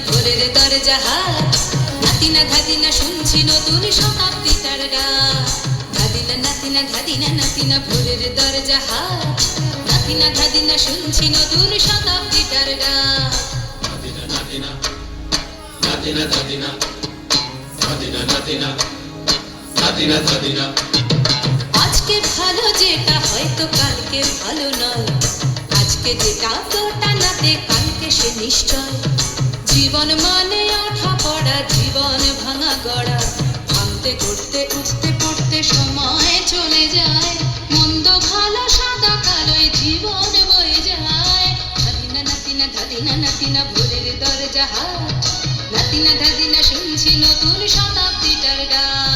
ভোরের দরজা হাত নাতিনা ধাদিনা শুনছি নতুন শতাব্দীটার ডাক নাতিনা ভোরের দরজা হাত নাতিনা ধাদিনা শুনছি নতুন শতাব্দীটার ডাক আজকে ভালো যেটা হয়তো কালকে ভালো নয়, আজকে যেটা তোটা নাতে কালকে সে নিশ্চয়। জীবন মানে ওঠা পড়া, জীবন ভাঙা গড়া, ভাঙতে করতে উঠতে পড়তে সময় চলে যায়। মন্দ ভালো সাদা কালোয় জীবন বয়ে যায়। নাতিনা ভোরের দরজা হাত নাতিনা ধাদিনা শুনছি নতুন শতাব্দীটার ডাক।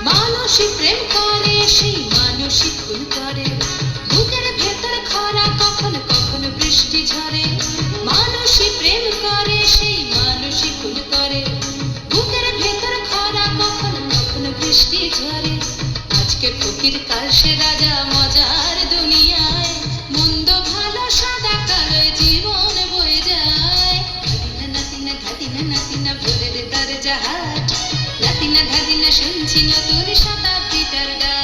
মানুষই প্রেম করে, সেই মানুষই খুন করে, বুকের ভেতর খরা কখনো কখনো বৃষ্টি ঝরে। মানুষই প্রেম করে, সেই মানুষই খুন করে, বুকের ভেতর খরা কখনো কখনো বৃষ্টি ঝরে। আজকে ফকির কাল সে রাজা মজার দুনিয়ায়, মন্দ ভালো সাদা কালোয় জীবন বয়ে যায়। নাতিনা ভোরের দরজা হাট নাতিনা ধাদিনা শুনছি নতুন শতাব্দীটার ডাক।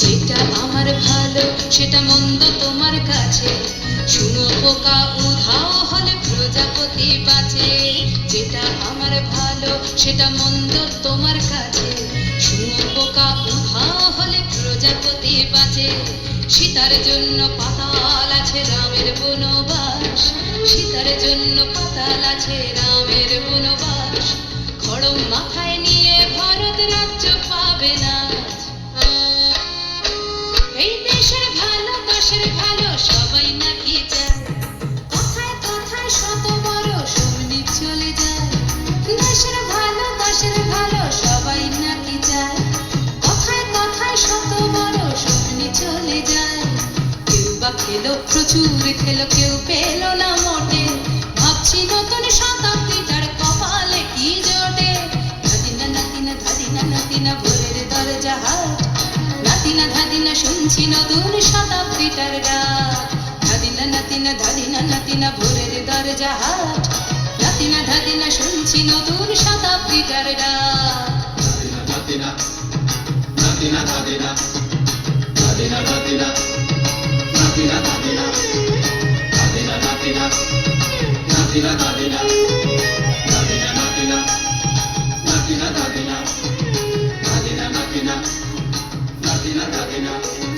যেটা আমার ভালো সেটা মন্দ তোমার কাছে, শুনো পোকা উধাও হলে প্রজাপতি বাঁচে। যেটা আমার ভালো সেটা মন্দ তোমার কাছে, শুনো পোকা উধাও হলে প্রজাপতি বাঁচে। সীতার জন্য পাতাল আছে রামের বনবাস, সীতার জন্য পাতাল আছে রামের বনবাস। খড়ম মাথায় নিয়ে ভারত রাজ্য পাবে না। এই দেশের ভালো দেশের ভালো সবাই নাকি চায়, কথায় কথায় শত বড় সৈনিক চলে যায়। দেশের ভালো সবাই নাকি চায়, কথায় কথায় শত বড় সৈনিক চলে যায়। কেউ বা খেলো প্রচুর খেলো, কেউ পেল না মোটে, ভাবছি নতুন শতাব্দীটার কপালে কি জোটে। নাতিনা ভোরের দরজা হাট নাতিনা ধাদিনা শুনছি নতুন শতাব্দীটার ডাক। নাতিনা ভোরের দরজা হাট নাতিনা ধাদিনা শুনছি নতুন শতাব্দীটার ডাক। Natina